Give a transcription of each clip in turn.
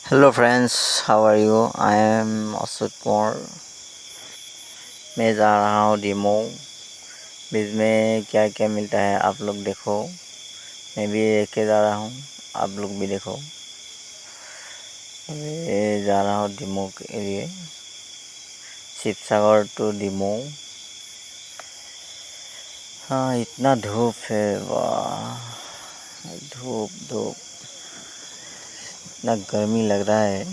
Hello friends, how are you? I am Ashok Kumar. मैं जा रहा हूँ डिमो। बीच में क्या क्या मिलता है आप लोग देखो। मैं भी लेके जा रहा हूँ, आप लोग भी देखो। मैं जा रहा हूँ डिमो के लिए, शिवसागर टू डिमो। हाँ, इतना धूप है, वाह, धूप धूप, इतना गर्मी लग रहा है,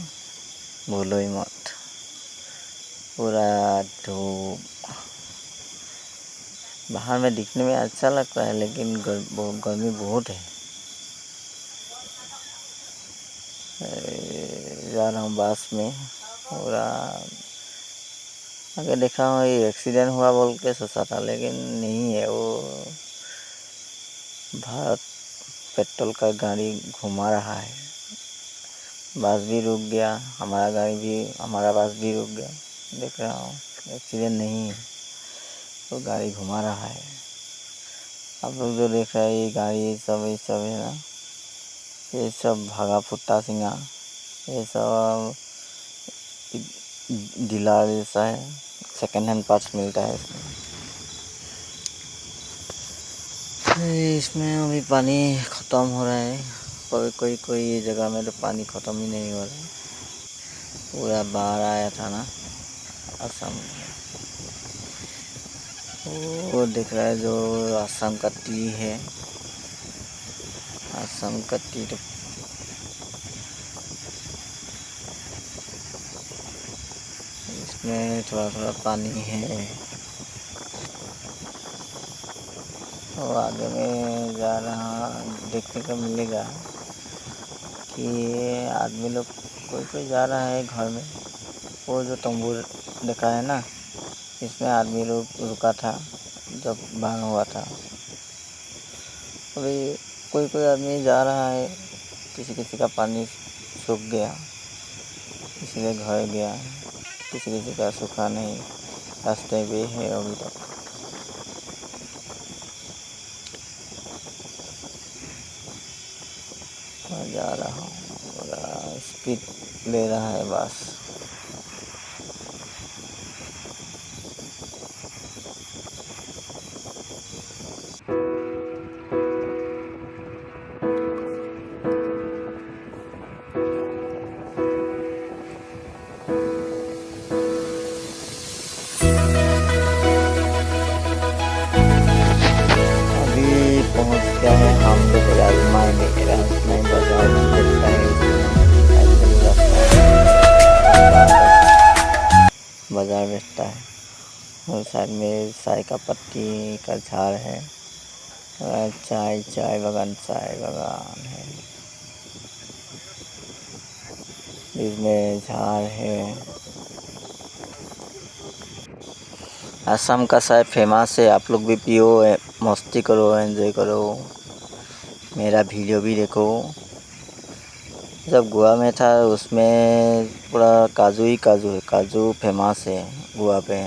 बोलो ही मत। पूरा धूप। बाहर में दिखने में अच्छा लगता है, लेकिन गर्मी बहुत है। जा रहा हूँ बस में। और आगे देखा हूँ ये एक्सीडेंट हुआ बोल के सोचा था, लेकिन नहीं है। वो भारत पेट्रोल का गाड़ी घुमा रहा है। बस भी रुक गया, हमारा बस भी रुक गया। देख रहा हूँ एक्सीडेंट नहीं है, तो गाड़ी घुमा रहा है। आप लोग जो देख रहे हैं ये गाड़ी ये सब है ना, ये सब भागा फुट्टा सिंगा, ये सब डीलर जैसा है। सेकेंड हैंड पार्ट्स मिलता है इसमें अभी पानी ख़त्म हो रहा है। कोई जगह में तो पानी ख़त्म ही नहीं हो रहा है। पूरा बाढ़ आया था ना असम। वो दिख रहा है जो असम का टी है, असम का टी। तो इसमें थोड़ा थोड़ा पानी है। और आगे में जा रहा देखने को मिलेगा कि आदमी लोग कोई जा रहा है घर में। वो जो तंबू देखा है ना, इसमें आदमी लोग रुका था जब बाढ़ हुआ था। अभी कोई आदमी जा रहा है, किसी का पानी सूख गया, किसी के घर गया, किसी का सूखा नहीं, रास्ते पे है अभी तक। मैं जा रहा हूँ, बड़ा स्पीड ले रहा है बस। पहुंच गया है हम लोग राजमाई में। राजमाई बाजार देखता है, बाजार बैठता है। और साइड में चाय का पत्ती का झाड़ है। चाय बागान है। इसमें झाड़ है। असम का चाय फेमस है, आप लोग भी पियो, मस्ती करो, एंजॉय करो, मेरा वीडियो भी देखो। जब गोवा में था उसमें पूरा काजू ही काजू है, काजू फेमस है गोवा पे।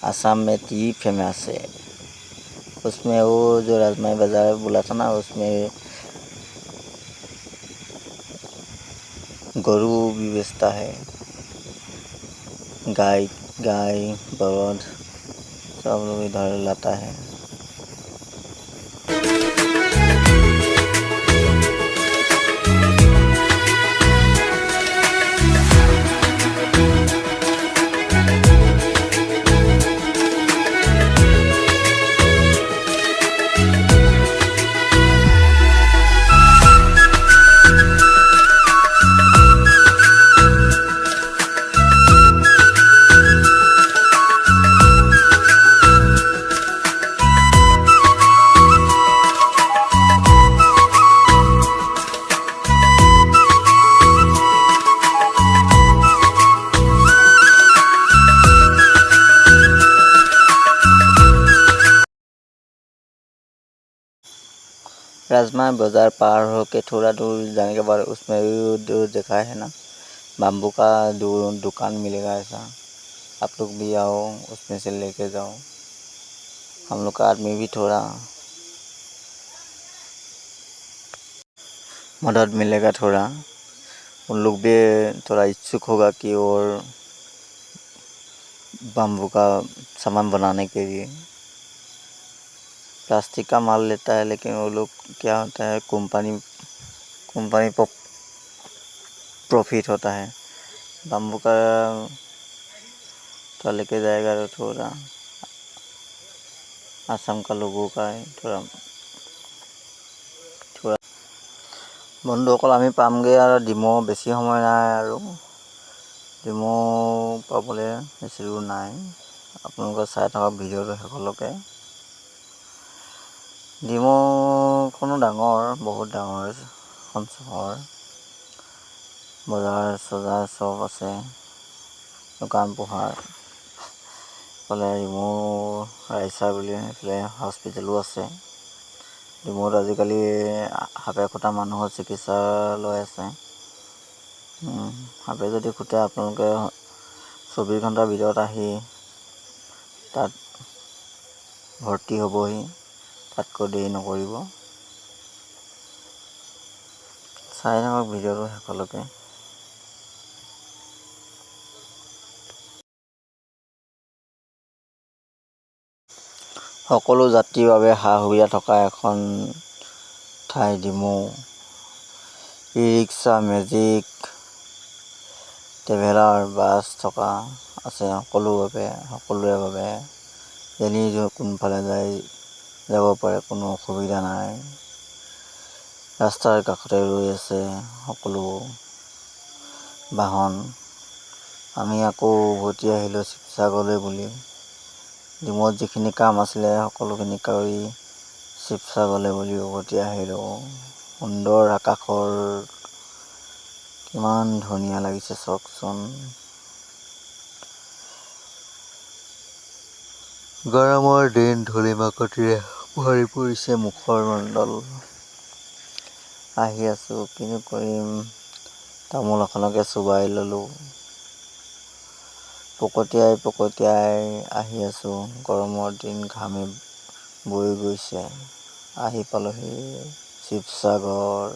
असम में टी फेमस है। उसमें वो जो राजमाई बाजार बोला था ना, उसमें गरू भी बेचता है। गाय बलद सब लोग इधर लाता है। राजमा बाजार पार होके थोड़ा दूर जाने के बाद उसमें दूर देखा है ना, बाम्बू का दुकान मिलेगा ऐसा। आप लोग भी आओ, उसमें से लेके जाओ। हम लोग का आदमी भी थोड़ा मदद मिलेगा थोड़ा। उन लोग भी थोड़ा इच्छुक होगा कि और बम्बू का सामान बनाने के लिए। प्लास्टिक का माल लेता है, लेकिन वो लोग क्या होता है, कंपनी को प्रॉफिट होता है। बम्बू का तो लेके जाएगा तो थोड़ा आसाम का लोगों का थोड़ा বন্ধুসকল আমি পামগৈ আৰু ডিমৌ বেছি সময় নাই আৰু ডিমৌ পাবলৈ বেছি দূৰ নাই। আপোনালোকে চাই থাকক ভিডিঅ'টো শেষলৈকে। ডিমৌখনো ডাঙৰ, বহুত ডাঙৰ এখন চহৰ, বজাৰ চজাৰ চব আছে, দোকান পোহাৰ। এইফালে ডিমৌ ৰাইচাৰ বুলি এইফালে হস্পিটেলো আছে। ডিমৌত আজিকালি সাপে খুটা মানুহৰ চিকিৎসালয় আছে। সাপে যদি খুটে আপোনালোকে 24 ঘণ্টাৰ ভিতৰত আহি তাত ভৰ্তি হ'বহি, তাতকৈ দেৰি নকৰিব। চাই থাকক ভিডিঅ'টো শেষলৈকে। সকলো যাত্ৰীৰ বাবে সা সুবিধা থকা এখন ঠাই ডিমৌ। ই ৰিক্সা, মেজিক, ট্ৰেভেলাৰ, বাছ থকা আছে সকলোৰে বাবে। যেনি কোনফালে যাব পাৰে, কোনো অসুবিধা নাই। ৰাস্তাৰ কাষতে ৰৈ আছে সকলো বাহন। আমি আকৌ উভতি আহিলোঁ শিৱসাগৰলৈ বুলি। ডিমৌত যিখিনি কাম আছিলে সকলোখিনি কৰি শিৱসাগৰলৈ বুলি উভতি আহিলোঁ। সুন্দৰ আকাশৰ কিমান ধুনীয়া লাগিছে চাওকচোন। গৰমৰ দিন ধূলি মাকতিৰে ভৰি পৰিছে মুখৰ মণ্ডল। আহি আছোঁ, কিনো কৰিম, তামোল এখনকে চোবাই ল'লোঁ। পকতিয়াই আহি আছোঁ। গৰমৰ দিন, ঘামি বৈ গৈছে। আহি পালোহি শিৱসাগৰ।